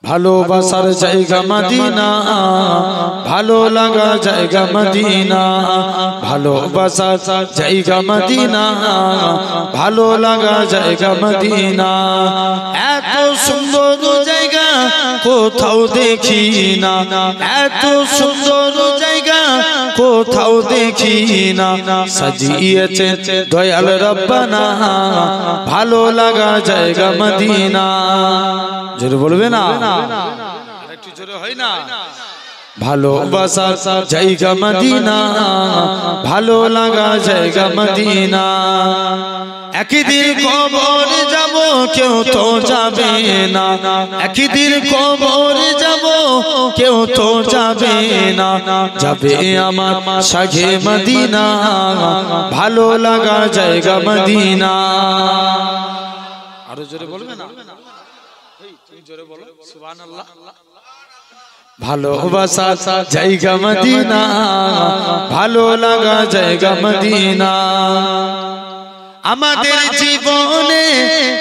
ভালোবাসার জায়গা মদিনা, ভালো লাগা জায়গা মদিনা, ভালোবাসার জায়গা মদিনা, ভালো লাগা জায়গা মদিনা। এত সুন্দর জায়গা কোথাও দেখি না, এত সুন্দর জায়গা কোথাও দেখি না। সাজিয়েছে দয়াল রব্বানা, ভালো লাগা জায়গা মদিনা। জোরে বলবে না, একটু জোরে হয় না? ভালোবাসার জায়গা মদিনা, ভালো লাগা জায়গা মদিনা। একদিন কবর যাব কেউ তো যাবে না, একদিন কবর যাব কেউ তো যাবে না। যাবে আমার শাহে মদিনা, ভালো লাগা জায়গা মদিনা। আরো জোরে বলবে না? তুমি জোরে বলো সুবহানাল্লাহ। ভালোবাসা জায়গা মদিনা, ভালো লাগা জায়গা মদিনা। আমাদের জীবনে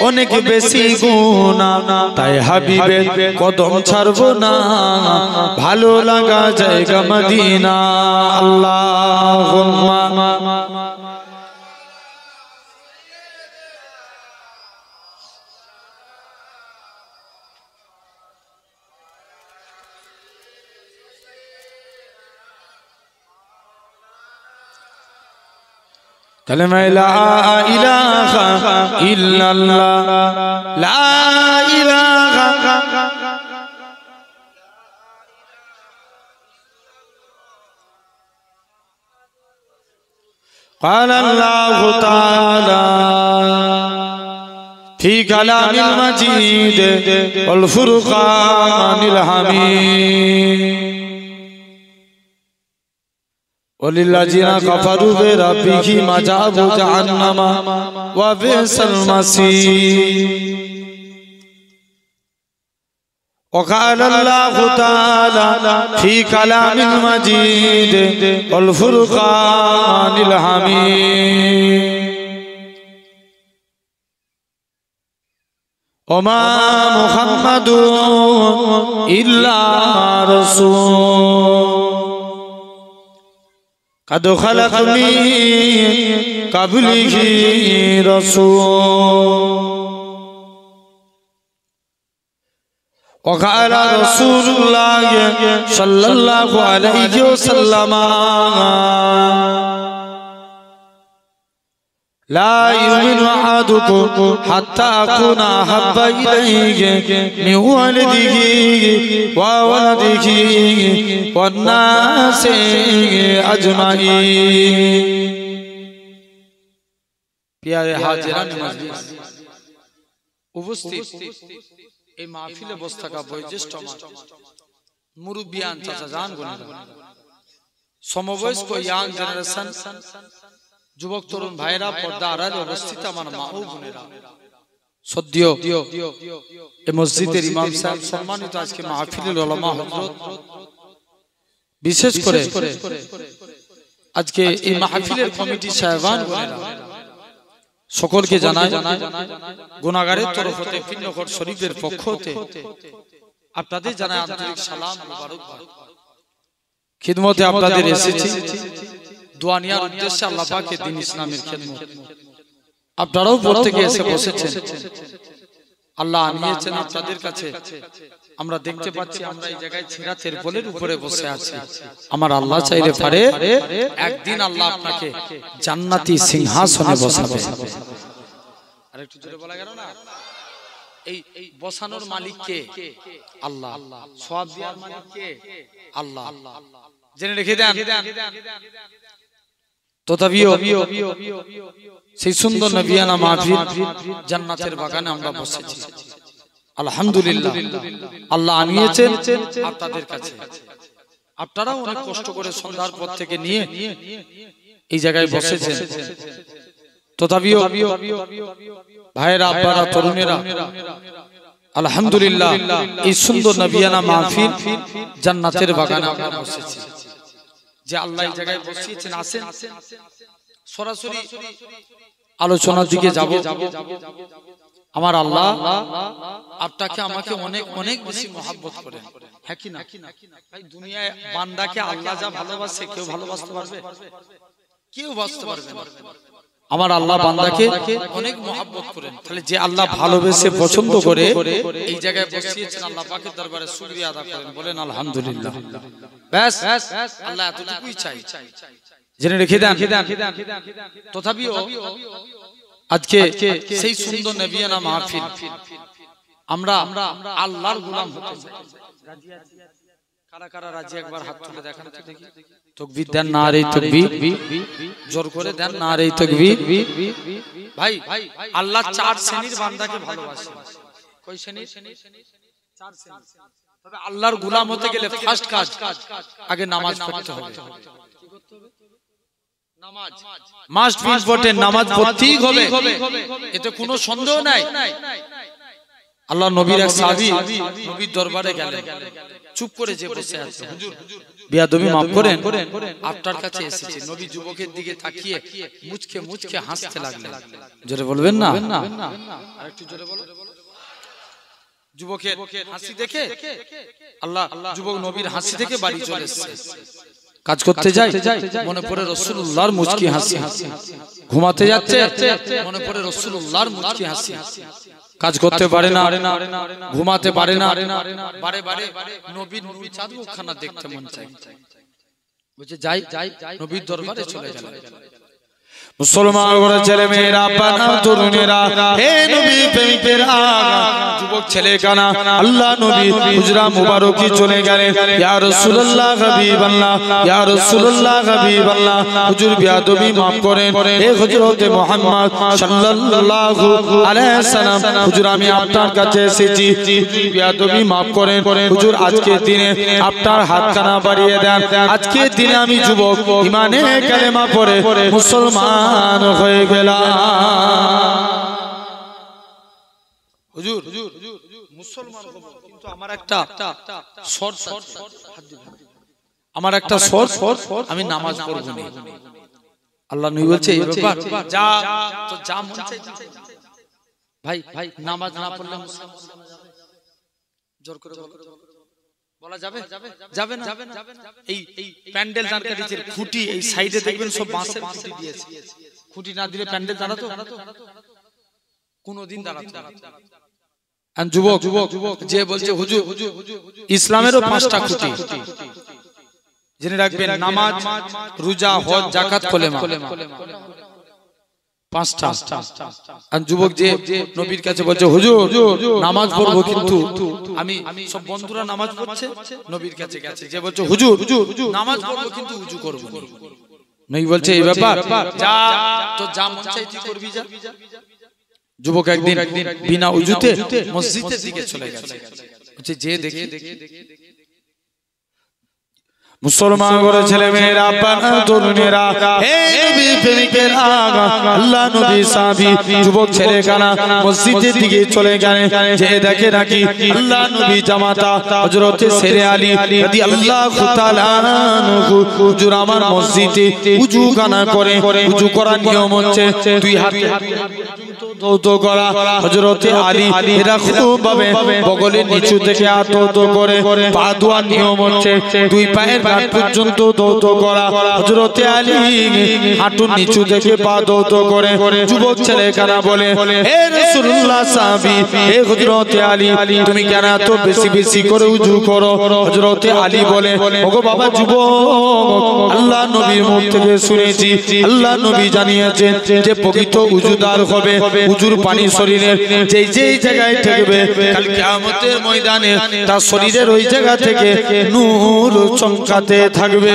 অনেক বেশি গুনাহ, তাই হাবিবের কদম ছাড়বো না, ভালো লাগা জায়গা মদিনা। আল্লাহুম্মা কালেমা লা ইলাহা ইল্লাল্লাহ, লা ইলাহা قال الله تعالى في كلام المجيد والفرقان الحميد وللذين كفروا بربهم عذاب جهنم وبئس المصير وقال الله تعالى في كلام المجيد والفرقان الحميد وما محمد إلا رسول قد خلق من قبله رسول وقال رسول الله صلى الله عليه وسلم لا يؤمن أحدكم حتى أكون أحب إليه من والده وولده والناس أجمعين প্যারে হাজিরান মজলিস উপস্থিত এই মাহফিলে বসে থাকা বয়োজ্যেষ্ঠ মুরব্বিয়ান চাচা জান গুণীরা, সমবয়স্ক ইয়াং জেনারেশন যুবক তরুণ ভাইরা, পর্দা আড়ালে অবস্থিত আমার মা ও বোনেরা, সদ্য এই মসজিদের ইমাম সাহেব, সম্মানিত আজকে মাহফিলের উলামা হযরত, বিশেষ করে আজকে এই মাহফিলের কমিটি সাহেবান বোনেরা, সকলকে জানাই গুনাহগারের তরফ হতে পিন্নগর শরীফের পক্ষ হতে আপনাদের জানাই আন্তরিক সালাম মোবারকবাদ। খিদমতে আপনাদের এসেছি দোয়া নেওয়ার উদ্দেশ্যে, আল্লাহ পাকের দ্বীন ইসলামের খিদমত। আপনারাও প্রত্যেকে এসে বসেছেন, আল্লাহ আনিয়েছেন আপনাদের কাছে। আমরা দেখতে পাচ্ছি আমরা এই জায়গায় ছেঁড়া তেরপলের উপরে বসে আছি। আমার আল্লাহ চাইলে পারে একদিন আল্লাহ আপনাকে জান্নাতি সিংহাসনে বসাবে। আরেকটু জোরে বলা গেল না? এই বসানোর মালিক কে? আল্লাহ। সওয়াব দেওয়ার মালিক কে? আল্লাহ। জেনে রেখে দেন। তথাপিও সেই সুন্দর নবিয়ানা মাহফিল জান্নাতের বাগানে আমরা বসেছি। আলহামদুলিল্লাহ, আল্লাহ আনিয়েছেন আপনাদের কাছে। আপনারাও অনেক কষ্ট করে সন্ধ্যার পর থেকে নিয়ে এই জায়গায় বসেছেন। তথাপিও ভাইয়েরা, আব্বারা, তরুণেরা, আলহামদুলিল্লাহ এই সুন্দর নবিয়ানা মাহফিল জান্নাতের বাগানে আমরা বসেছি। যে আল্লাহ এই জায়গায় বসিয়েছেন, আসেন সরাসরি আলোচনার দিকে যাব। আমার আল্লাহ আপনাকে আমাকে অনেক অনেক বেশি মহব্বত করেন, হ্যাঁ কি না? ভাই দুনিয়ায় বান্দাকে আল্লাহ যা ভালোবাসে কেউ ভালোবাসতে পারবে? কেউ বাঁচতে পারবে না। আমার আল্লাহ বান্দাকে অনেক মহব্বত করেন। তাহলে যে আল্লাহ ভালোবেসে পছন্দ করে এই জায়গায় বসিয়েছেন, আল্লাহ পাকের দরবারে শুকরিয়া আদা করেন, বলেন আলহামদুলিল্লাহ। ব্যাস, আল্লাহ এতটুকুই চাই, জেনে রেখে দেন। তথাপিও আজকে সেই সুন্দর নবিয়ানা মাহফিল, আমরা আল্লাহর গোলাম হতে চাই। কারা কারা রাজি একবার হাত তুলে দেখান তো দেখি। তাকবীর দেন, নারে তাকবীর, জোর করে দেন নারে তাকবীর। ভাই আল্লাহ চার শ্রেণীর বান্দাকে ভালোবাসেন। কয় শ্রেণী? চার শ্রেণী। তবে আল্লাহর গোলাম হতে গেলে ফার্স্ট কাজ আগে নামাজ পড়তে হবে। কি করতে হবে? নামাজ মাস্ট বি ইম্পর্টেন্ট, নামাজ পড়তেই হবে, এতে কোনো সন্দেহ নাই। আল্লাহ নবীর এক সাহাবী নবীর দরবারে গেলেন, চুপ করে যে বসে আছে, হুজুর বিয়াদবি মাফ করেন, আপনার কাছে এসেছে। নবী যুবকের দিকে তাকিয়ে মুচকে মুচকে হাসতে লাগলেন। জোরে বলবেন না? আরেকটু জোরে বলো। যুবকের হাসি দেখে আল্লাহ যুবক নবীর হাসি দেখে বাড়ি চলে এসেছে। কাজ করতে যায়, মনে পড়ে রাসূলুল্লাহর মুচকি হাসি। ঘুমাতে যাচ্ছে, মনে পড়ে রাসূলুল্লাহর মুচকি হাসি। কাজ করতে পারে না, ঘুমাতে পারে না, বারে বারে নবীর নূর চাঁদ মুখখানা দেখতে মন চায়। বুঝে যাই নবীর দরবারে চলে গেল। মুসলমান ঘরে ছেলে মেয়েরা, পানা তরুণেরা, হে নবী প্রেমিকেরা, যুবক ছেলে কানা, আল্লাহ নবী হুজরা মুবারকি চলে গেলেন। ইয়া রাসূলুল্লাহ হাবিবাল্লাহ, ইয়া রাসূলুল্লাহ হাবিবাল্লাহ, হুজুর বিয়াদবি মাফ করেন, হে হযরতে মুহাম্মদ সাল্লাল্লাহু আলাইহি সাল্লাম, হুজুর আমি আপনার কাছে এসেছি, বিয়াদবি মাফ করেন হুজুর। আজকের দিনে আপনার হাতখানা বাড়িয়ে দেন। আজকের দিনে আমি যুবক ঈমানে কালেমা পড়ে মুসলমান হয়ে গেলাম। হুজুর মুসলমান হব, কিন্তু আমার একটা শর্ত, আমার একটা শর্ত, আমি নামাজ পড়ব না। আল্লাহ নবী বলছে এই ব্যাপার, যা তো যা মন চাই। ভাই নামাজ না পড়লে মুসলমান জোর করে বলা যাবে? যাবে না। এই প্যান্ডেল দাঁড়িয়েছে, খুঁটি এই সাইডে দেখবেন সব বাঁশের খুঁটি দিয়েছে। খুঁটি না দিলে প্যান্ডেল দাঁড়াতো? কোনদিন দাঁড়াতো না। যুবক যে বলছে হুজুর ইসলামেরও 5টা খুঁটি, জেনে রাখবেন, নামাজ, রোজা, হজ, যাকাত, কলেমা, 5টা। আর যুবক যে নবীর কাছে বলছে হুজুর নামাজ পড়বো, কিন্তু আমি, সব বন্ধুরা নামাজ পড়ছে, নবীর কাছে গেছে, যে বলছে হুজুর নামাজ পড়বো কিন্তু উজু করবো। নবী বলছে এই ব্যাপার, যা তো যা মন চাই তুই করবি, যা। যুবক একদিন বিনা উজুতে মসজিদের দিকে চলে গেছে, বলছে যে দেখি মুসলমান ঘরে ছেলে মেয়েরা, পানা তরুণেরা, হে নবী প্রেমিকেরা, আল্লাহ নবী সাহাবী যুবক ছেলে কানা মসজিদের দিকে চলে গেলেন। যে দেখে নাকি আল্লাহ নবী জামাতা হযরতে শেরে আলী রাদিয়াল্লাহু তাআলা আনহু হুজুর আমার মসজিদে উযু কানা করে। উযু করার নিয়ম হচ্ছে দুই হাতে দৌত করা। হযরতে আলী এরকম ভাবে বগলের নিচু থেকে দৌত করে। পা ধোয়ার নিয়ম হচ্ছে দুই পায়ের গাঁট পর্যন্ত দৌত করা। হযরতে আলী হাঁটুর নিচু থেকে পা দৌত করে। যুবক ছেলে কানা বলে, হে রাসূলুল্লাহ সাহাবী, হে হযরতে আলী তুমি কেন এত বেশি বেশি করে উযু করো? হযরতে আলী বলে, ওগো বাবা যুবক, আল্লাহ নবীর মুখ থেকে শুনেছি, আল্লাহ নবী জানিয়েছেন যে প্রকৃত উযুদার হবে, উযুর পানি শরীরের যেই যেই জায়গায় থাকবে, কাল কিয়ামতের ময়দানে তার শরীরের ওই জায়গা থেকে নূর চমকাতে থাকবে।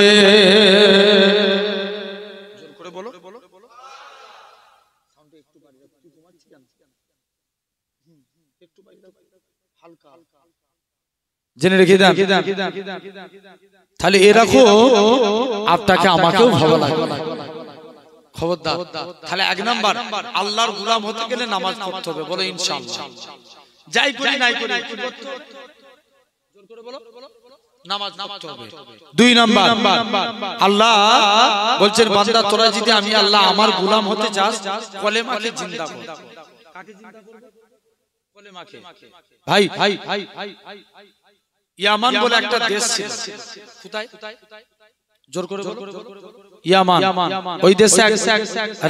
জোর করে বলো। সাউন্ড একটু বাড়িয়ে দাও, তুই ঘুমাচ্ছিস কেন? একটু বাড়িয়ে দাও, হালকা জেনে রেখে দেন। তাহলে এরকম আপনাকে আমাকেও ভালো লাগবে, খবরদার। তাহলে 1 নাম্বার আল্লাহর গোলাম হতে গেলে নামাজ পড়তে হবে, বলো ইনশাআল্লাহ। যাই করি নাই করি কি করতে হবে? জোর করে বলো, নামাজ পড়তে হবে। 2 নাম্বার আল্লাহ বলছেন বান্দা তোরা যদি আমি আল্লাহ আমার গোলাম হতে চাস, কলেমাকে জিন্দা কর। কাকে জিন্দা করবে? ভাই ইয়ামান বলে একটা দেশ ছিল। কোথায়? জোর করে বলো। ইয়ামান। ওই দেশে এক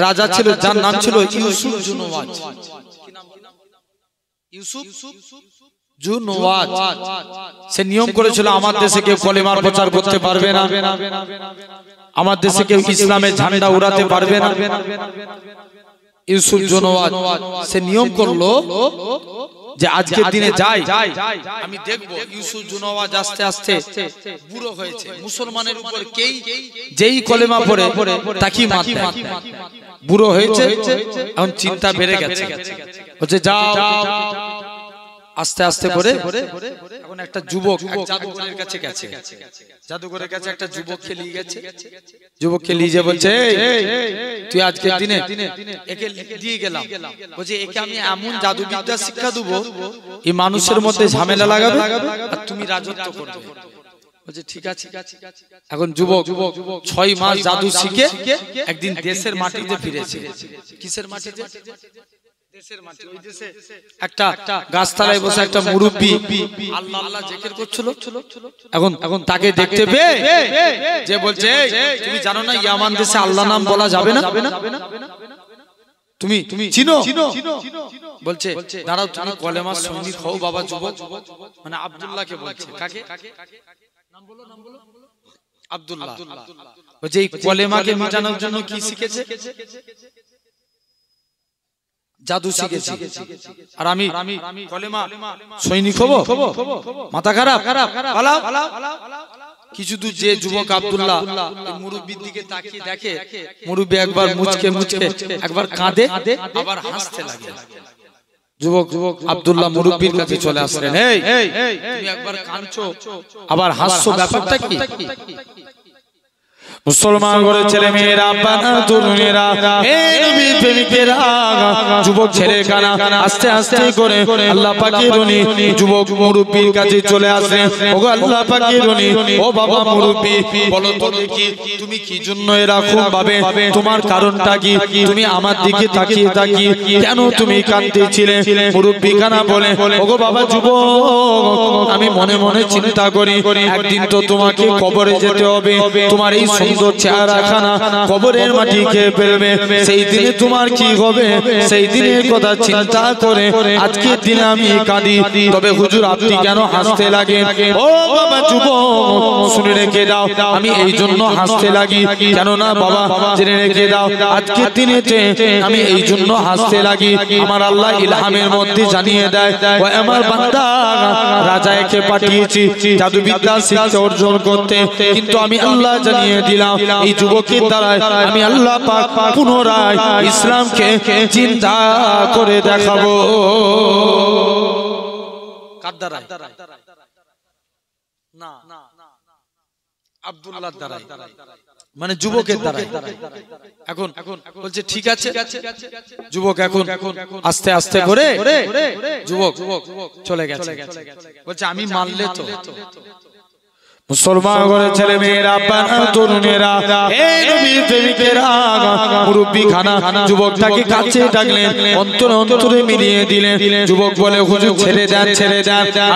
রাজা ছিল যার নাম ছিল ইউসুফ জুনওয়াজ। কি নাম? ইউসুফ জুনওয়াজ। সে নিয়ম করেছিল আমার দেশে কেউ কলেমার প্রচার করতে পারবে না, আমার দেশে কেউ ইসলামের ঝান্ডা উড়াতে পারবে না। ইউসুফ জুনওয়াজ সে নিয়ম করলো যে আজকের দিনে যাই আমি দেখবো ইউসুফ জুনওয়াজ আস্তে আস্তে বুড়ো হয়েছে, মুসলমানের উপর যেই কলেমা পড়ে তাকে মারতে বুড়ো হয়েছে। এখন চিন্তা বেড়ে গেছে, বলছে যাও আস্তে আস্তে করে। এখন একটা যুবক জাদুঘরের কাছে গেছে, জাদুঘরের কাছে একটা যুবককে নিয়ে গেছে। যুবককে নিয়ে বলছে তুই আজকের দিনে একে দিয়ে গেলাম, বলছে একে আমি এমন জাদুবিদ্যা শিক্ষা দেবো এই মানুষের মধ্যে ঝামেলা লাগাবে আর তুমি রাজত্ব করবে। বলছে ঠিক আছে। এখন যুবক 6 মাস জাদু শিখে একদিন দেশের মাটিতে ফিরেছে। কিসের মাটিতে? দেশের মাটি। ওই দেশে একটা গাছতলায় বসে একটা মুরব্বি আল্লাহ আল্লাহ জিকির করছিল। এখন তাকে দেখতে পেয়ে যে বলছে তুমি জানো না ইয়ামান দেশে আল্লাহ নাম বলা যাবে না, তুমি চিনো? বলছে দাঁড়াও তুমি কলেমা সৈনিক হও বাবা যুবক। মানে আব্দুল্লাহকে বলছে। কাকে? নাম বলো, নাম বলো। আব্দুল্লাহ। বলছে এই কলেমাকে মিটানোর জন্য কি শিখেছে? জাদু শিখেছি। আর আমি কলেমা সৈনিক হব? মাথা খারাপ? কিছু দূর যে যুবক আব্দুল্লাহ মুরব্বির দিকে তাকিয়ে দেখে, মুরব্বি একবার মুচকে একবার কাঁদে আবার হাসতে লাগে। যুবক আব্দুল্লাহ মুরব্বির কাছে চলে আসলেন, এই তুমি একবার কাঁদছো আবার হাসছো, ব্যাপারটা কি? মুসলমান ঘরে ছেলে মেয়েরা, বাবা তরুণেরা, এই নবীর প্রেমিকেরা, যুবক ছেলে কানা আস্তে আস্তে করে আল্লাহ পাকের রনি যুবক মুরব্বির কাছে চলে আসে। ওগো আল্লাহ পাকের রনি, ও বাবা মুরব্বি বলো তো দেখি তুমি কি জন্য এরকম ভাবে, তোমার কারণটা কি? তুমি আমার দিকে তাকিয়ে কেন তুমি কাঁদতেছিলে? মুরব্বি কানা বলে, ওগো বাবা যুবক আমি মনে মনে চিন্তা করি একদিন তো তোমাকে কবরে যেতে হবে, তোমার এই চেহারা খানা কবরের মাটি খেয়ে ফেলবে, সেই দিনে তোমার কি হবে? সেই দিনের কথা চিন্তা করে আজকের দিনে আমি কাঁদি। তবে হুজুর আপনি কেন হাসতে লাগেন? ও বাবা যুবক শুনে রেখে দাও, আমি এই জন্য হাসতে লাগি, কেন না বাবা জেনে রেখে দাও আজকের দিনে আমি এই জন্য হাসতে লাগি, আমার আল্লাহ ইলহামের মধ্যে জানিয়ে দেয় ও আমার বান্দা রাজাকে পাঠিয়েছি জাদুবিদ্যা শিক্ষা অর্জন করতে, কিন্তু আমি আল্লাহ জানিয়ে দিলাম এই যুবকের দ্বারা আমি আল্লাহ পাক পুনরায় ইসলামকে জিন্দা করে দেখাবো। কার দ্বারা? না, আব্দুল্লাহর দ্বারা, মানে যুবকের দ্বারা। এখন বলছে ঠিক আছে। যুবক এখন আস্তে আস্তে করে যুবক চলে গেছে। বলছে আমি মানলে তো মুসলমান ঘরের ছেলে মেয়েরা, বাবা তরুণেরা, এই নবীর প্রেমিকেরা, মুরব্বি খানা যুবকটাকে কাছে ডাকলেন, অন্তরে মিলিয়ে দিলেন। যুবক বলে হুজুর ছেড়ে দেন,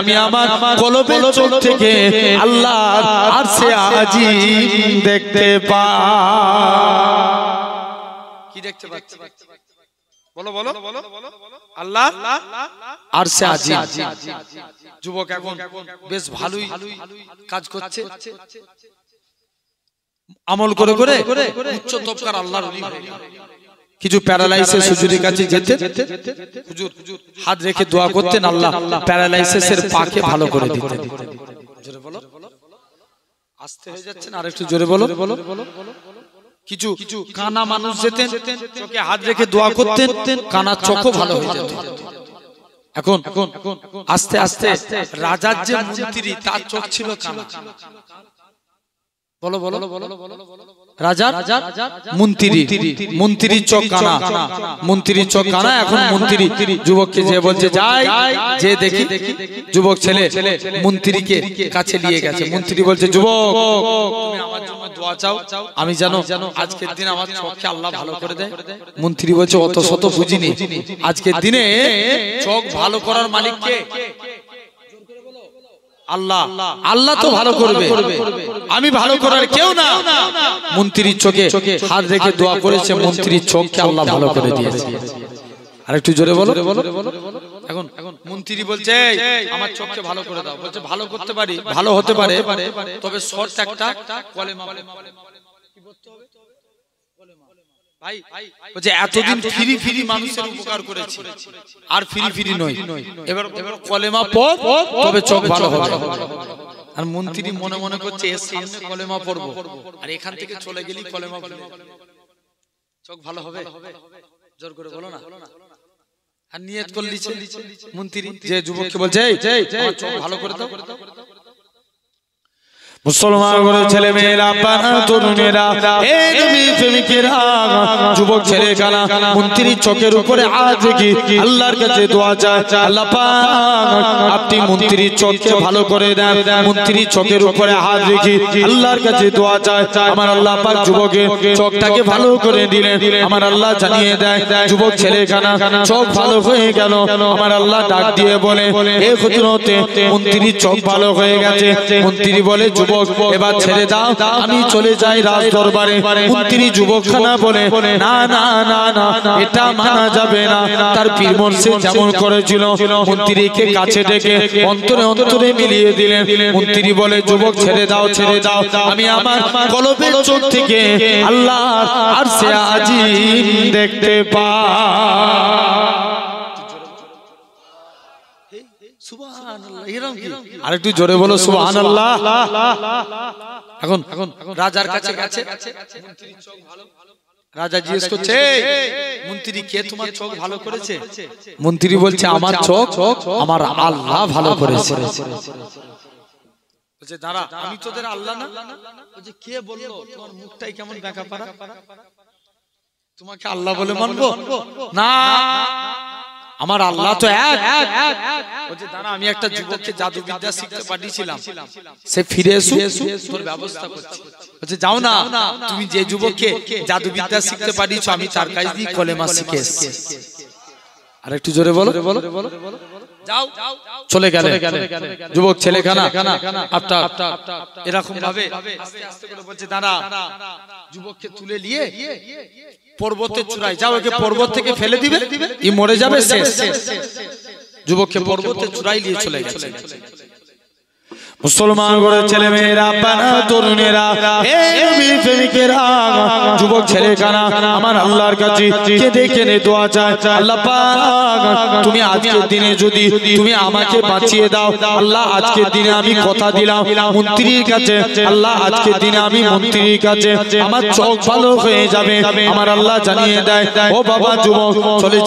আমি আমার কলবের চোখ থেকে আল্লাহর আরশে আজিম দেখতে পাই। কি দেখতে পাচ্ছি? বলো আল্লাহ আরশে আজিম। যুবক এখন বেশ ভালোই কাজ করছে, আমল করে উচ্চ তবকার আল্লাহর ওলি। কিছু প্যারালাইসিস হুজুরের কাছে যেতে হুজুর হাত রেখে দোয়া করতেন, আল্লাহ প্যারালাইসিসের পাকে ভালো করে দিতেন। জোরে বলো, আস্তে হয়ে যাচ্ছে না, আরেকটু জোরে বলো। কিছু কানা মানুষ যেতেন, চোখে হাত রেখে দোয়া করতেন, কানা চোখও ভালো হয়ে যেত। এখন আস্তে আস্তে রাজার যে মন্ত্রী তার চোখ ছিল কানা। বলো রাজার মন্ত্রীর চোখ কানা, মন্ত্রীর চোখ কানা। এখন মন্ত্রী যুবককে যে বলছে যাই যে দেখি, যুবক ছেলে মন্ত্রীকে কাছে নিয়ে গেছে। মন্ত্রী বলছে যুবক তুমি আমার জন্য দোয়া চাও আমি জানো আজকের দিন আমার চোখকে আল্লাহ ভালো করে দেয় মন্ত্রী বলছে অত শত বুঝিনি আজকের দিনে চোখ ভালো করার মালিক কে আল্লাহ আল্লাহ তো ভালো করবে আমি ভালো করার কেউ না মন্ত্রীর চোখে হাত রেখে দোয়া করেছে মন্ত্রীর চোখকে আল্লাহ ভালো করে দিয়েছে আরেকটু জোরে বলো এখন মন্ত্রী বলছে আমার চোখকে ভালো করে দাও বলছে ভালো করতে পারি ভালো হতে পারে তবে শর্ত একটা কলেমা কি বলতে হবে ভাই বলছে এতদিন ফ্রি ফ্রি মানুষের উপকার করেছি আর ফ্রি ফ্রি নয় এবার কলেমা পড় তবে চোখ ভালো হবে আর মন্ত্রী মনে মনে করছে এর সামনে কলেমা পড়বো আর এখান থেকে চলে গেলি কলেমা পড়বো চোখ ভালো হবে জোর করে বলো না আর নিয়ত করে লিছে মন্ত্রী যে যুবককে বলছে আমার চোখ ভালো করে দাও মুসলমান ঘরের ছেলে মেয়েরা বানা তরুণেরা এই নবী প্রেমিকেরা যুবক ছেলে কানা মন্ত্রীর চোখের উপরে আজ কি আল্লাহর কাছে দোয়া চায় আল্লাহ পাক আপনি মন্ত্রীর চোখকে ভালো করে দেন মন্ত্রীর চোখের উপরে হাত রেখে আল্লাহর কাছে দোয়া চায় আমার আল্লাহ পাক যুবকের চোখটাকে ভালো করে দিলেন আমার আল্লাহ জানিয়ে দেয় যুবক ছেলে কানা চোখ ভালো হয়ে গেল আমার আল্লাহ ডাক দিয়ে বলে এই খুদরতে মন্ত্রীর চোখ ভালো হয়ে গেছে মন্ত্রী বলে এবার ছেড়ে দাও আমি চলে যাই রাজ দরবারে মন্ত্রী যুবকখানা বলে না না না না এটা মানা যাবে না তার পীর মুর্শিদ যেমন করেছিল মন্ত্রীকে কাছে ডেকে অন্তরে অন্তরে মিলিয়ে দিলেন মন্ত্রী বলে যুবক ছেড়ে দাও আমি আমার কলবের চোখ থেকে আল্লাহ আরশে আজিম দেখতে পাই আরেকটু জোরে বলো সুবহানাল্লাহ এখন রাজার কাছে গেছে রাজা জিজ্ঞেস করছে মন্ত্রী কে তোমার চোখ ভালো করেছে মন্ত্রী বলছে আমার চোখ আমার আল্লাহ ভালো করেছে বলছে দাঁড়া আমি তোদের আল্লাহ না বলছে কে বললো তোমার মুখটাই কেমন দেখা পারা তোমাকে আল্লাহ বলে মানবো না আমার আল্লাহ তো এক বলছে দাঁড়া আমি একটা যুবককে জাদু বিদ্যা শিখতে পাঠিয়েছিলাম সে ফিরে এসো তোর ব্যবস্থা করছি বলছে যাও না তুমি যে যুবককে জাদু বিদ্যা শিখতে পাঠিয়েছো আমি তার কাছে দিয়ে কলেমা শিখে এসেছি আর একটু জোরে বলো যাও চলে গেল যুবক ছেলেখানা আপনার এরকম ভাবে আস্তে আস্তে করে বলছে দাঁড়া যুবককে তুলে নিয়ে পর্বতের চূড়ায় যাও একে পর্বত থেকে ফেলে দিবে ই মরে যাবে শেষ যুবককে পর্বতের চূড়ায় নিয়ে চলে গেছে মুসলমান ঘরের ছেলে মেয়েরা বানা তরুণেরা এই নবীর প্রেমিকেরা যুবক ছেলে কানা আমার আল্লাহর কাছে কেঁদে কেঁদে দোয়া চায় আল্লাহ পাক তুমি আজকের দিনে যদি তুমি আমাকে বাঁচিয়ে দাও আল্লাহ আজকের দিনে আমি কথা দিলাম মন্ত্রীর কাছে আল্লাহ আজকের দিনে আমি মন্ত্রীর কাছে আমার চোখ ভালো হয়ে যাবে আমার আল্লাহ জানিয়ে দেয় ও বাবা যুবক চলে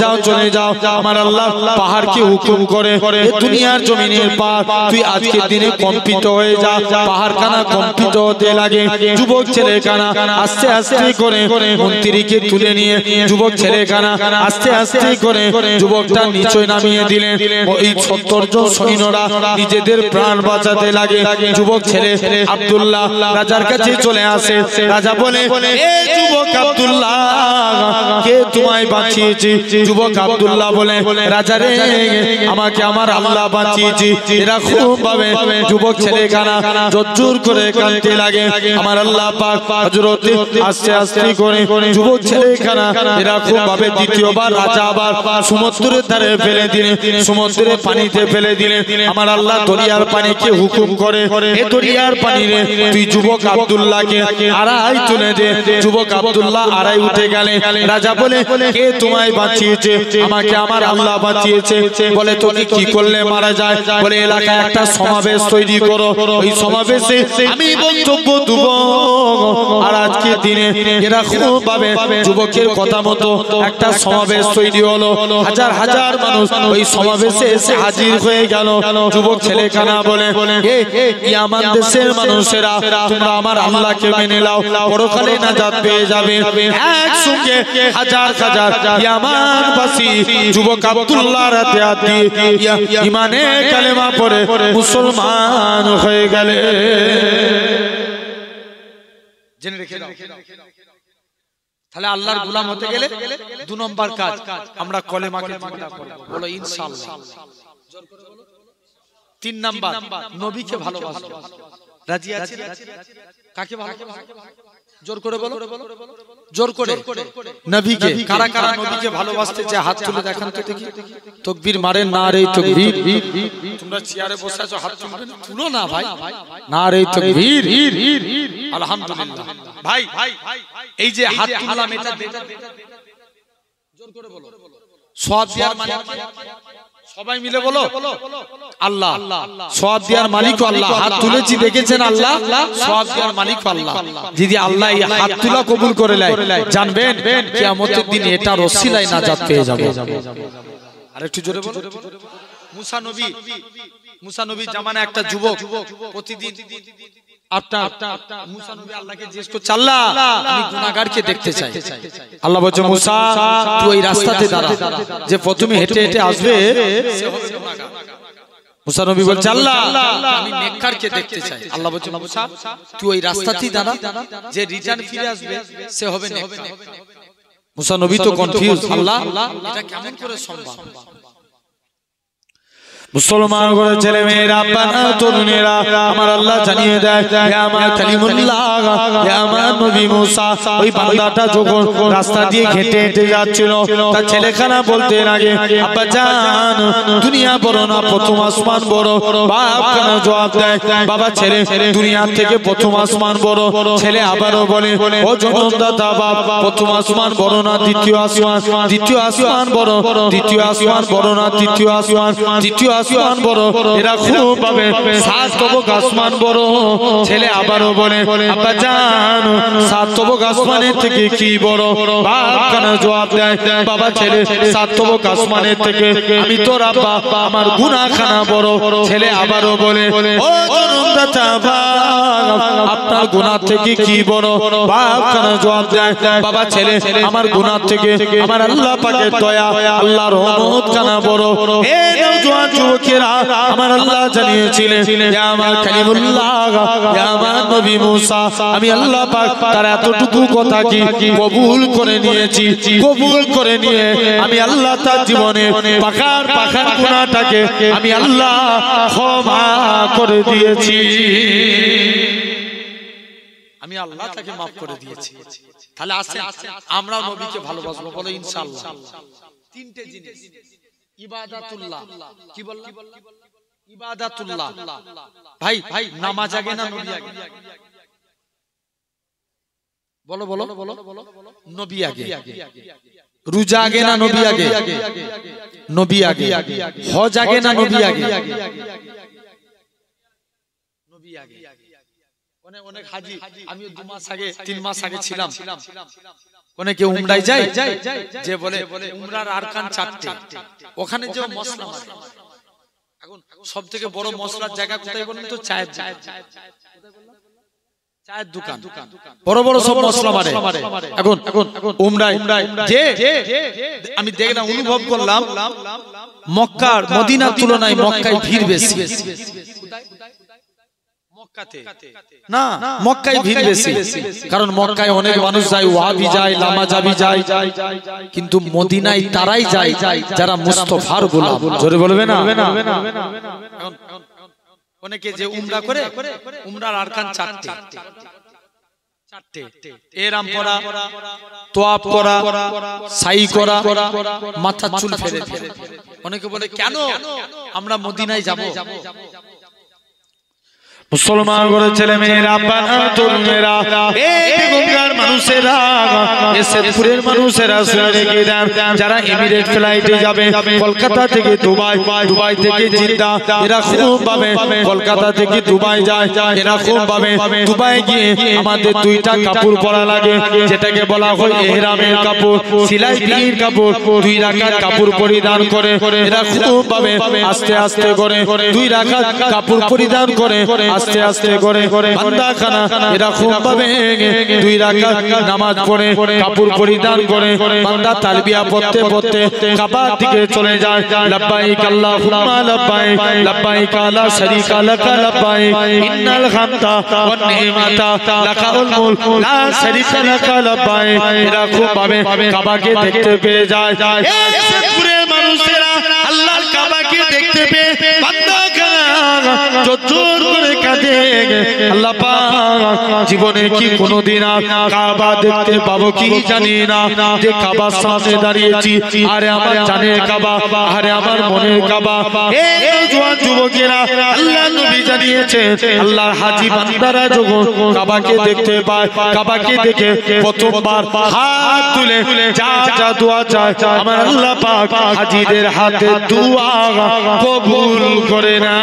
যাও আমার আল্লাহ পাহাড়কে হুকুম করে এই দুনিয়ার জমিনের পাহাড় তুই আজকের দিনে কম্পিত হয়ে যা পাহাড় কানা কম্পিত হতে লাগে যুবক ছেলে কানা আস্তে আস্তে করে মন্ত্রীকে তুলে নিয়ে যুবক ছেলে কানা আস্তে আস্তে করে যুবকটা নিচে নামিয়ে দিলেন ওই 70 জন সৈন্যরা নিজেদের প্রাণ বাঁচাতে লাগে যুবক ছেলে আব্দুল্লাহ রাজার কাছে চলে আসে রাজা বলে এই যুবক আব্দুল্লাহ কে তোমায় বাঁচিয়েছে যুবক আব্দুল্লাহ বলে রাজা রে আমাকে আমার আল্লাহ বাঁচিয়েছে এরা খুব ভাবে যুবক ছেলে কানা জোর করে কাঁদতে লাগে আমার আল্লাহ পাক হযরত আস্তে আস্তে করে যুবক ছেলে কানা এরকম ভাবে দ্বিতীয়বার রাজা আবার সমুদ্রের ধারে ফেলে দিলেন সমুদ্রের পানিতে ফেলে দিলেন আমার আল্লাহ দরিয়ার পানিকে হুকুম করে এই দরিয়ার পানি রে তুই যুবক আব্দুল্লাহকে আড়াই তুলে দে যুবক আব্দুল্লাহ আড়াই উঠে গেলে রাজা বলে কে তোমায় বাঁচিয়েছে আমাকে আমার আল্লাহ বাঁচিয়েছে বলে তুমি কি করলে মারা যায় বলে এলাকায় একটা সমাবেশ তৈরি করো ওই সমাবেশে আমি বক্তব্য দেব আর আজকে দিনে এরকম ভাবে যুবকের কথা মতো একটা সমাবেশ তৈরি হলো হাজার হাজার মানুষ ওই সমাবেশে এসে হাজির হয়ে গেল যুবক ছেলে কানা বলে এই আমার দেশের মানুষেরা তোমরা আমার আল্লাহকে মেনে নাও পরকালে নাজাত পেয়ে যাবে একসঙ্গে হাজার হাজার ইয়ামানবাসী যুবক আব্দুল্লাহর হাতে হাত দিয়ে ঈমানে কালেমা পড়ে মুসলমান হয়ে গেলে জেনে রেখে দাও। তাহলে আল্লাহর গোলাম হতে গেলে 2 নম্বর কাজ আমরা কলেমাকে জিন্দা করব, বলো ইনশাআল্লাহ। 3 নাম্বার নবীকে ভালোবাসবো, রাজি আছি? কাকে ভালোবাসবো? জোর করে বলো, জোর করে। নবীকে, কারা কারা নবীকে ভালোবাসতে চায় হাত তুলে দেখান তো দেখি। তাকবীর মারেন, নারে তাকবীর। তোমরা চেয়ারে বসে আছো, হাত তুলবে না? তুলো না ভাই, নারে তাকবীর। আলহামদুলিল্লাহ। ভাই এই যে হাত তুললাম, এটা জোর করে বলো। সওয়াব দেওয়ার মালিক সবাই মিলে বলো আল্লাহ। সওয়াব দেওয়ার মালিক আল্লাহ। হাত তুলেছি দেখেছেন আল্লাহ, সওয়াব দেওয়ার মালিক আল্লাহ। যদি আল্লাহ এই হাত তুলা কবুল করে নেয়, জানবেন কিয়ামতের দিন এটার ওসিলায় নাজাত পেয়ে যাবে। আরেকটু জোরে বলো। মুসা নবী জামানা একটা যুবক প্রতিদিন আপনার মুসা নবী আল্লাহকে জিজ্ঞেস করছে, আল্লাহ আমি গুনাহগারকে দেখতে চাই। আল্লাহ বলছে, মুসা তুই ওই রাস্তাতে দাঁড়া, যে প্রথমে হেঁটে হেঁটে আসবে সে হবে গুনাহগার। মুসা নবী বলছে, আল্লাহ আমি নেককারকে দেখতে চাই। আল্লাহ বলছে, মুসা তুই ওই রাস্তাতেই দাঁড়া, যে রিটার্ন ফিরে আসবে সে হবে নেককার। মুসা নবী তো কনফিউজ, আল্লাহ এটা কেমন করে সম্ভব? মুসলমান ঘরের ছেলে মেয়েরা, বাবা তরুণেরা, আমার আল্লাহ জানিয়ে দেয়, হে আমার কালিমুল্লাহ, হে আমার নবী মুসা, ওই বান্দাটা যখন রাস্তা দিয়ে হেঁটে হেঁটে যাচ্ছিল, তার ছেলেখানা বলতে লাগে, আব্বা জান দুনিয়া বড় না প্রথম আসমান বড়। বাপ কেন জবাব দেয়, বাবা ছেলে দুনিয়া থেকে প্রথম আসমান বড়। ছেলে আবারও বলে, ও জনমদাতা বাপ, প্রথম আসমান বড় না দ্বিতীয় আসমান, দ্বিতীয় আসমান বড়, দ্বিতীয় আসমান বড় না তৃতীয় আসমান, তৃতীয় আসমান বড়। এরা খুব পাবে 7 তবক আসমান বড়। ছেলে আবারও বলে, আব্বা জান 7 তবক আসমানের থেকে কি বড়? বাপ কেন জবাব দেয়, বাবা ছেলে 7 তবক আসমানের থেকে আমি তোর আব্বা, আমার গুনাহখানা বড়। ছেলে আবারও বলে, ও জনমদাতা বাপ, আপনার গুনাহ থেকে কি বড়? বাপ কেন জবাব দেয়, বাবা ছেলে আমার গুনাহ থেকে আমার আল্লাহ পাকের দয়া, আল্লাহর রহমত খানা বড়। হে নওজোয়ান যুবকেরা, আমার আল্লাহ জানিয়েছিলেন, হে আমার কালিমুল্লাহ, হে আমার নবী মুসা, আমি আল্লাহ পাক তার এতটুকু কথা কি কবুল করে নিয়েছি। কবুল করে নিয়ে আমি আল্লাহ তার জীবনে পাখার গুনাহটাকে আমি আল্লাহ ক্ষমা করে দিয়েছি। আমি আল্লাহ তাকে মাফ করে দিয়েছি। তাহলে আসেন আমরা নবীকে ভালোবাসবো, বলো ইনশাআল্লাহ। 3টে জিনিস, ইবাদাতুল্লাহ। কি বললাম? ইবাদাতুল্লাহ। ভাই নামাজ আগে না নবী আগে? বলো বলো নবী আগে। রোজা আগে না নবী আগে? নবী আগে। হজ আগে না নবী আগে? নবী আগে। অনেক হাজি, আমি 2 মাস আগে 3 মাস আগে ছিলাম, অনেকে উমরায় যায়, যে বলে উমরার আরকান 4টে, ওখানে যে মশলা মারে। এখন সব থেকে বড় মশলার জায়গা কোথায় বলেন তো? চায়ের দোকান, বড় বড় সব মশলা মারে। এখন উমরায় যে আমি দেখলাম, অনুভব করলাম, মক্কার মদিনার তুলনায় মক্কায় ভিড় বেশি। না, মক্কায় ভিড় বেশি, কারণ মক্কায় অনেক মানুষ যায়, ওয়াহাবি যায়, লামাজাবি যায়, কিন্তু মদিনায় তারাই যায় যারা মুস্তাফার গোলাম। জোরে বলবে না? অনেকে যে উমরা করে, উমরার আরকান 4টে। এরাম করা, তোয়াফ করা, সাই করা, মাথা চুল ফেলে। অনেকে বলে, কেন আমরা মদিনায় যাব? মুসলমান ঘরের ছেলে মেয়েরা, বাবা তরুণেরা, এই বেগমগার মানুষেরা, এসেপুরের মানুষেরা শুনে রেখে দেন, যারা এমিরেট ফ্লাইটে যাবে কলকাতা থেকে দুবাই, দুবাই থেকে জিদ্দা, এরা খুব ভাবে কলকাতা থেকে দুবাই যায়, এরা খুব ভাবে দুবাই গিয়ে আমাদের 2টা কাপড় পরা লাগে, যেটাকে বলা হয় ইহরামের কাপড়, সিলাই বিহির কাপড়। 2 রাকাত কাপড় পরিধান করে এরা খুব ভাবে আস্তে আস্তে করে 2 রাকাত কাপড় পরিধান করে আস্তে আস্তে করে বান্দা খানা এরকম ভাবে 2 রাকাত নামাজ পড়ে কাপড় পরিধান করে বান্দা তালবিয়া পড়তে পড়তে কাবার দিকে চলে যায় লব্বাইক আল্লাহুম্মা লব্বাইক লব্বাইক লা শারীকা লাক লব্বাইক ইন্নাল হামদা ওয়ান নি'মাতা লাকাল মুলক লা শারীকা লাক লব্বাইক এরকম ভাবে কাবাকে দেখতে পেয়ে যায় এসে মানুষেরা আল্লাহর কাবাকে দেখতে পেয়ে বান্দা জোর করে কাঁদে আল্লাহ পাক জীবনে কি কোনোদিন কাবা দেখতে পাবো কি জানি না যে কাবার সামনে দাঁড়িয়েছি আরে আমার জানের কাবা আরে আমার মনের কাবা এই নওজোয়ান যুবকেরা আল্লাহ নবী জানিয়েছেন আল্লাহর হাজী বান্দারা যখন কাবাকে দেখতে পায় কাবাকে দেখে প্রথমবার হাত তুলে যা যা দোয়া চায় আমার আল্লাহ পাক হাজীদের হাতে দোয়া কবুল করে না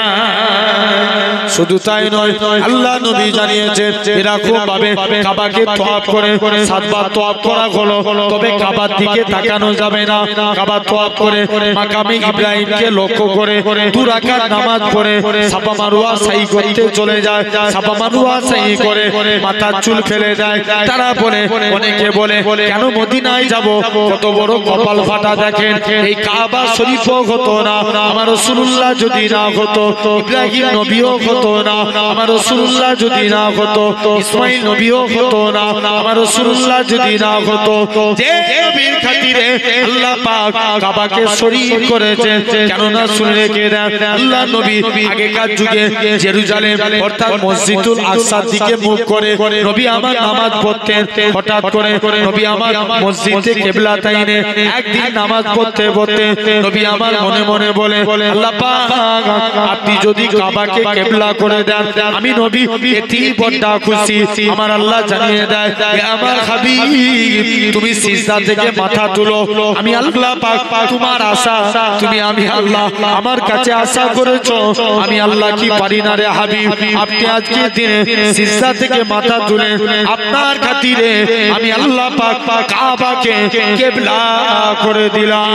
শুধু তাই নয় আল্লাহ নবী জানিয়েছেন এরকম ভাবে কাবাকে তওয়াফ করে 7 বার তওয়াফ করা হলো তবে কাবার দিকে তাকানো যাবে না কাবা তওয়াফ করে মাকামে ইব্রাহিমকে লক্ষ্য করে 2 রাকাত নামাজ পড়ে সাফা মারওয়া সাই করতে চলে যায় সাফা মারওয়া সাই করে মাথার চুল ফেলে দেয় তারা বলে অনেকে বলে কেন মদিনায় যাব কত বড় কপাল ফাটা দেখেন এই কাবা শরীফও হতো না আমার রাসূলুল্লাহ যদি না হতো ইব্রাহিম নবীও হতো না আমার রাসূলুল্লাহ যদি না হতো ইসমাঈল নবীও হতো না আমার রাসূলুল্লাহ যদি না হতো যে নবীর খাতিরে আল্লাহ পাক কাবাকে শরীফ করেছেন কেন না শুনে রেখে দেন আল্লাহ নবী আগেকার যুগে জেরুজালেম অর্থাৎ মসজিদুল আকসার দিকে মুখ করে নবী আমার নামাজ পড়তেন হঠাৎ করে নবী আমার মসজিদে কিবলাতাইনে একদিন নামাজ পড়তে পড়তে নবী আমার মনে মনে বলে আল্লাহ পাক আপনি যদি কাবাকে কিবলা করে দেন আমি নবী এতেই বড় খুশি আমার আল্লাহ জানিয়ে দেয় হে আমার হাবিব তুমি সিজদা থেকে মাথা তুলো আমি আল্লাহ পাক তোমার আশা তুমি আমি আল্লাহ আমার কাছে আশা করেছো আমি আল্লাহ কি পারি না রে হাবিব আপনি আজকে দিনে সিজদা থেকে মাথা তুলে আপনার খাতিরে আমি আল্লাহ পাক কাবাকে কিবলা করে দিলাম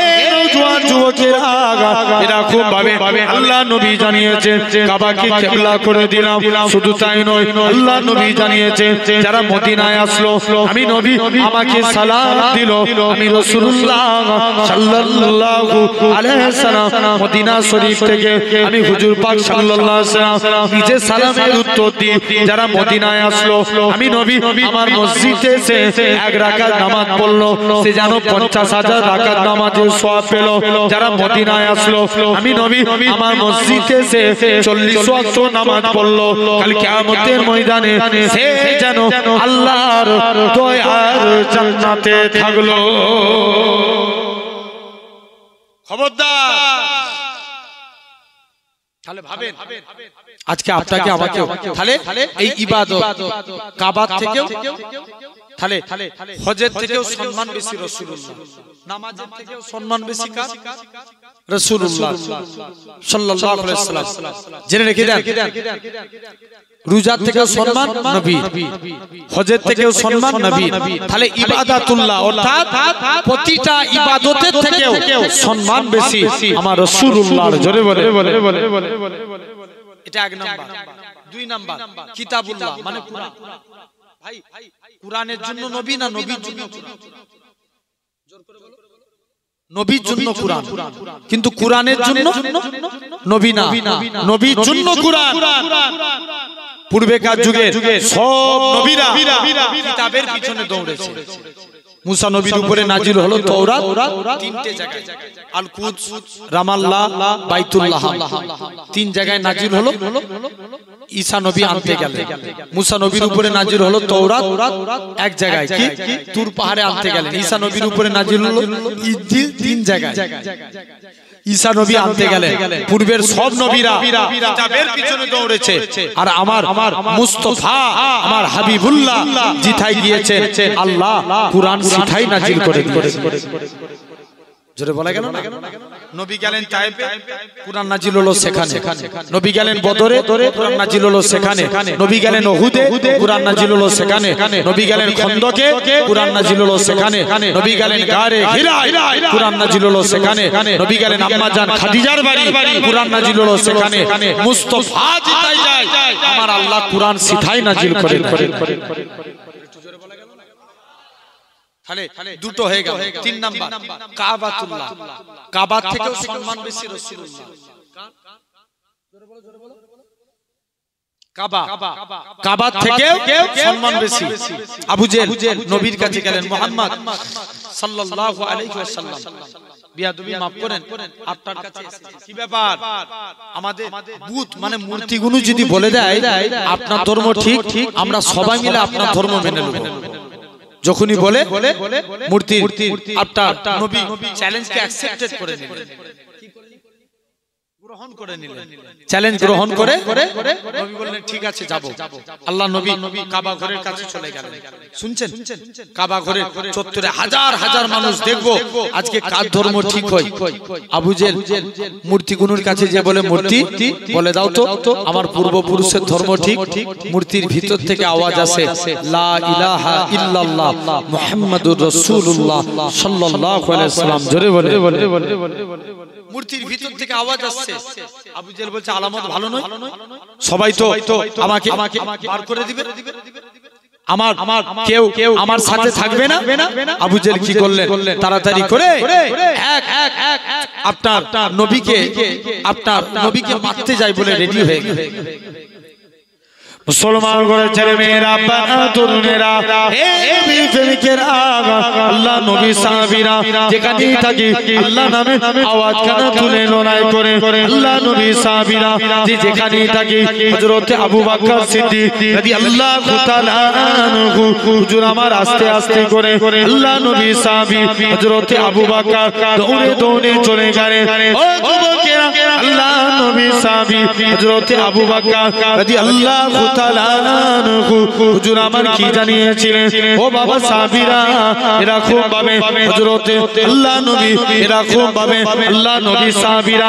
এই নওজোয়ান যুবকেরা এরকম ভাবে আল্লাহ নবী জানিয়েছেন কাবাকে কিবলা করে দিলাম শুধু তাই নয় আল্লাহ নবী জানিয়েছেন যারা মদিনায় আসলো আমি নবী আমাকে সালাম দিল আমি রাসূলুল্লাহ সাল্লাল্লাহু আলাইহি সাল্লাম মদিনা শরীফ থেকে আমি হুজুর পাক সাল্লাল্লাহু আলাইহি সাল্লাম নিজে সালামের উত্তর দিই যারা মদিনায় আসলো আমি নবী আমার মসজিদে এসে 1 রাকাত নামাজ পড়লো সে যেন 50,000 রাকাত নামাজের সওয়াব পেল যারা মদিনায় আসলো আমি নবী আমার মসজিদে এসে 40 ওয়াক্ত নামাজ পড়লো কাল কিয়ামতের ময়দানে সে যেন আল্লাহর দয়ার জান্নাতে থাকলো খবরদার তাহলে ভাবেন আজকে আপনাকে আমাকে তাহলে এই ইবাদত কাবা থেকেও তাহলে হজের থেকেও সম্মান বেশি রাসূলুল্লাহ নামাজের থেকেও সম্মান বেশি কার রাসূলুল্লাহ সাল্লাল্লাহু আলাইহি ওয়াসাল্লাম জেনে রেখে দেন রোজা থেকেও সম্মান নবী হজের থেকেও সম্মান নবী তাহলে ইবাদাতুল্লাহ অর্থাৎ প্রতিটা ইবাদতের থেকেও সম্মান বেশি আমার রাসূলুল্লাহর জোরে বলে এটা 1 নাম্বার 2 নাম্বার কিতাবুল্লাহ মানে কুরআন ভাই কুরআনের জন্য নবী না নবীর জন্য কুরআন জোর করে বলো নবীর জন্য কুরআন কিন্তু কুরআনের জন্য নবী না নবীর জন্য কুরআন পূর্বেকার যুগে সব নবীরা কিতাবের পিছনে দৌড়েছে মুসা নবীর উপরে নাজিল হলো তাওরাত 3টে জায়গায় আল কুদস রামাল্লাহ বাইতুল্লাহ 3 জায়গায় নাজিল হলো ঈসা নবী আনতে গেলেন মুসা নবীর উপরে নাজিল হলো তাওরাত এক জায়গায় কি তুর পাহাড়ে আনতে গেলেন ঈসা নবীর উপরে নাজিল হলো ইনজিল 3 জায়গায় ঈসা নবী আনতে গেলেন পূর্বের সব নবীরা কিতাবের পিছনে দৌড়েছে আর আমার মুস্তাফা আমার হাবিবুল্লাহ জিথাই গিয়েছে আল্লাহ কুরআন সিথাই নাজিল করে দিয়েছে জোরে বলা গেল না? নবী গেলেন তায়েফে, কুরআন নাজিল হলো সেখানে। নবী গেলেন বদরে, কুরআন নাজিল হলো সেখানে। নবী গেলেন উহুদে, কুরআন নাজিল হলো সেখানে। নবী গেলেন খন্দকে, কুরআন নাজিল হলো সেখানে। নবী গেলেন গারে হিরায়, কুরআন নাজিল হলো সেখানে। নবী গেলেন আম্মা জান খাদিজার বাড়ি, কুরআন নাজিল হলো সেখানে। মুস্তাফা জিতাই যায়, আমার আল্লাহ কুরআন সিধাই নাজিল করে। তাহলে দুটো হয়ে গেল। 3 নাম্বার কাবাতুল্লাহ, কাবা থেকেও সম্মান বেশি রাসূলুল্লাহ। কাবা, কাবা থেকেও সম্মান বেশি। আবু জেহেল নবীর কাছে গেলেন, মুহাম্মদ সাল্লাল্লাহু আলাইহি ওয়াসাল্লাম বিয়াদবি মাফ করেন, আপনার কাছে কি ব্যাপার? আমাদের বুত মানে মূর্তিগুলো যদি বলে দেয় আপনার ধর্ম ঠিক, আমরা সবাই মিলে আপনার ধর্ম মেনে নেব। যখনই বলে মূর্তি আপনার নবী চ্যালেঞ্জকে অ্যাকসেপ্টেড করে নিলেন, গ্রহণ করে নিলেন, চ্যালেঞ্জ গ্রহণ করে নবী বললেন ঠিক আছে যাব। আল্লাহ নবী কাবা ঘরের কাছে চলে গেলেন। শুনছেন? কাবা ঘরের চত্বরে হাজার হাজার মানুষ দেখবো আজকে কার ধর্ম ঠিক হয়। আবু জেহেল মূর্তিগুলোর কাছে যে বলে, মূর্তি বলে দাও তো আমার পূর্বপুরুষের ধর্ম ঠিক। মূর্তির ভিতর থেকে আওয়াজ আসে, লা ইলাহা ইল্লাল্লাহ মুহাম্মাদুর রাসূলুল্লাহ সাল্লাল্লাহু আলাইহি ওয়াসাল্লাম। জোরে বলে। মূর্তির ভিতর থেকে আওয়াজ আসছে। আবু জেহেল বলছে আলামত ভালো নয়, সবাই তো আমাকে বার করে দিবে, আমার কেউ আমার সাথে থাকবে না। আবু জেহেল কি করলেন? তাড়াতাড়ি করে আপনার নবীকে মারতে যায় বলে রেডি হয়ে গেল। মুসলমান করে ছেলে মেয়েরা, তরুণেরা, আল্লাহ নবী সাহাবীরা যেখানেই থাকি আল্লাহ নামে আওয়াজ খানা তুলে লড়াই করে। আল্লাহ নবী সাহাবীরা যেখানেই থাকি, হযরত আবু বকর সিদ্দিক রাদিয়াল্লাহু তাআলা আনহু হুজুর আমার আস্তে আস্তে করে আল্লাহ নবী সাহাবী হযরত আবু বকর দৌড়ে দৌড়ে চলে গেলেন। ও যুবকেরা, আল্লাহ নবী সাহাবী হযরত আবু বকর রাদিয়াল্লাহু তাআলা আনহু হুজুর আমার কি জানিয়েছিলেন? ও বাবা সাহাবীরা, এরকম ভাবে হযরত আল্লাহ নবী, এরকম ভাবে আল্লাহ নবী সাহাবীরা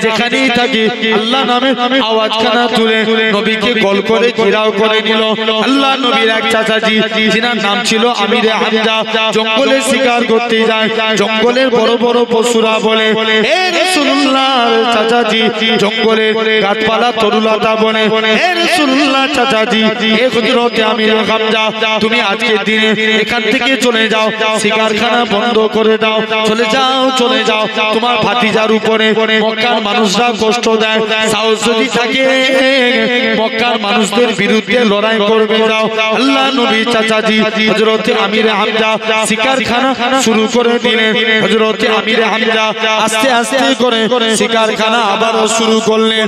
যেখানেই থাকি আল্লাহ নামে আওয়াজ খানা তুলে নবীকে গোল করে ঘেরাও করে নিল। আল্লাহ নবীর এক চাচাজি যিনার নাম ছিল আমিরে হামজা, জঙ্গলে শিকার করতে যায়। জঙ্গলের বড় বড় পশুরা বলে, হে রাসূলুল্লাহর চাচাজি, জঙ্গলের গাছপালা তরুলতা বলে, হে রাসূলুল্লাহ চাচাজি, হে হযরত আমিরে হামজা, তুমি আজকের দিনে এখান থেকে চলে যাও, শিকারখানা বন্ধ করে দাও, চলে যাও চলে যাও। তোমার ভাতিজার উপরে মক্কার মানুষরা কষ্ট দেয়, সাহস যদি থাকে মক্কার মানুষদের বিরুদ্ধে লড়াই করবে যাও। আল্লাহ নবী চাচাজি হযরত আমিরে হামজা শিকারখানা শুরু করে দিলেন। হযরত আমিরে হামজা আস্তে আস্তে করে শিকারখানা আবারও শুরু করলেন।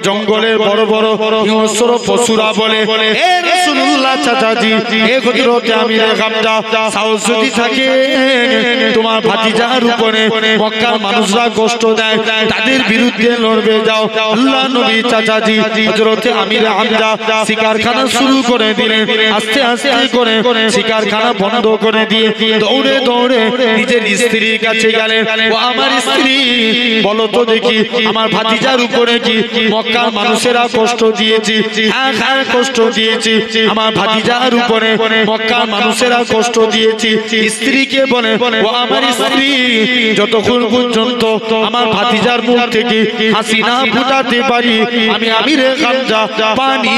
জঙ্গলের বড় বড় হিংস্র পশুরা বলে, হে রাসূলুল্লাহ চাচাজি, হে হযরত আমিরে হামজা, সাহস যদি থাকে তোমার ভাতিজার উপরে মক্কার মানুষরা কষ্ট দেয়, তাদের বিরুদ্ধে লড়বে যাও। আল্লাহ নবী চাচাজি হযরত আমিরে হামজা শিকারখানা শুরু করে দিলেন। আস্তে আস্তে করে শিকারখানা বন্ধ করে দিয়ে দৌড়ে দৌড়ে নিজের স্ত্রীর কাছে গেলেন। ও আমার স্ত্রী, বলো তো দেখি আমার ভাতিজার উপরে কি মক্কার মানুষেরা কষ্ট দিয়েছি? হ্যাঁ হ্যাঁ কষ্ট দিয়েছি, আমার ভাতিজার উপরে মক্কার মানুষেরা কষ্ট দিয়েছি। স্ত্রীকে বলে, ও আমার স্ত্রী, যতক্ষণ পর্যন্ত আমার ভাতিজার মুখ থেকে হাসি না ফুটাতে পারি আমি আমিরে হামজা পানি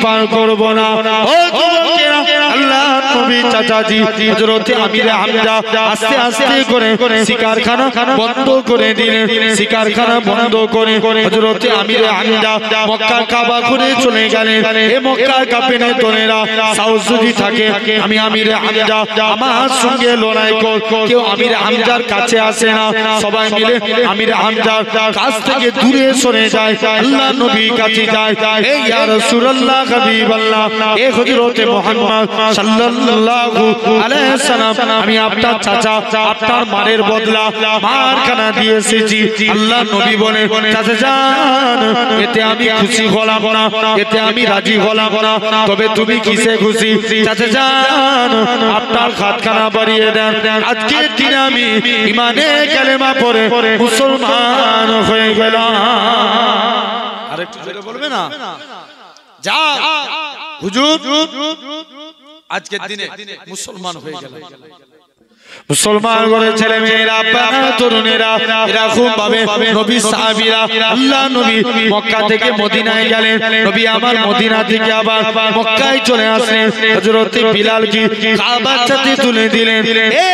পার করব না। ও যুবকেরা, আল্লাহ নবী চাচাজি হযরত আমিরে হামজা আস্তে আস্তে করে শিকারখানা বন্ধ করে দিলেন। শিকারখানা বন্ধ করে হযরত আমিরে হামজা মক্কা কাবা ঘুরে চলে গেলেন। এ মক্কার কাফেরে তোনেরা, সাহস যদি থাকে আমি আমিরে হামজা আমার সঙ্গে লড়াই কর। কেউ আমিরে হামজার কাছে আসে না, সবাই মিলে আমিরে হামজার কাছ থেকে দূরে সরে যায়। আল্লাহ নবী কাছে যায়, হে ইয়া রাসূলুল্লাহ হাবিবাল্লাহ, হে হযরত মুহাম্মদ সাল্লাল্লাহু সাল্লাল্লাহু আলাইহি সাল্লাম আমি আপনার চাচা আপনার মারের বদলা মারখানা দিয়ে এসেছি আল্লাহ নবী বলে চাচা জান এতে আমি খুশি হলাম না এতে আমি রাজি হলাম না তবে তুমি কিসে খুশি চাচা জান আপনার হাতখানা বাড়িয়ে দেন আজকের দিনে আমি ঈমানে কালেমা পড়ে মুসলমান হয়ে গেলাম আরেকটু জোরে বলবে না যা হুজুর আজকের দিনে মুসলমান হয়ে গেল মুসলমান করে ছেলে মেয়েরা তরুণেরা এরকম ভাবে নবী সাহাবীরা আল্লাহ নবী মক্কা থেকে মদিনায় গেলেন নবী আমার মদিনা থেকে আবার মক্কায় চলে আসলেন হযরত বিলাল কি কাবার ছাতে তুলে দিলেন এ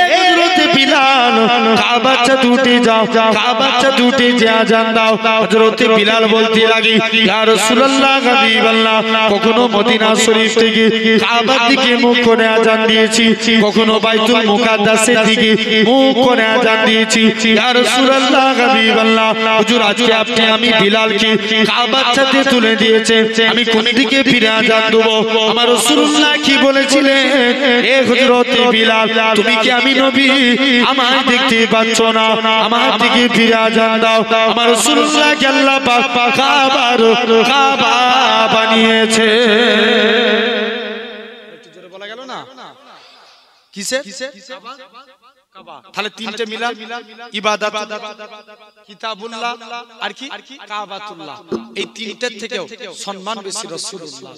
হযরত বিলাল কাবার ছাতে উঠে যাও কাবার ছাতে উঠে যে আযান দাও হযরত বিলাল বলতে লাগি ইয়া রাসূলুল্লাহ হাবিবাল্লাহ কখনো মদিনা শরীফ থেকে কাবার দিকে মুখ করে আযান দিয়েছি কখনো বাইতুল মুকাদ্দাসের দিকে মুখ করে আযান দিয়েছি ইয়া রাসূলুল্লাহ হাবিবাল্লাহ হুজুর আজকে আপনি আমি বিলালকে কাবার ছাতে তুলে দিয়েছেন আমি কোন দিকে ফিরে আযান দেব আমার রাসূলুল্লাহ কি বলেছিলেন এ হযরত বিলাল তুমি কি আমি নবী আমায় দেখতে পাচ্ছ না আমার দিকে ফিরে আযান দাও আমার রাসূলুল্লাহ কে আল্লাহ পাক কাবা বানিয়েছে একটু জোরে বলা গেল না কিসে কাবা তাহলে তিনটে মিলান ইবাদত কিতাবুল্লাহ আর কি কাবাতুল্লাহ এই তিনটের থেকেও সম্মান বেশি রাসূলুল্লাহ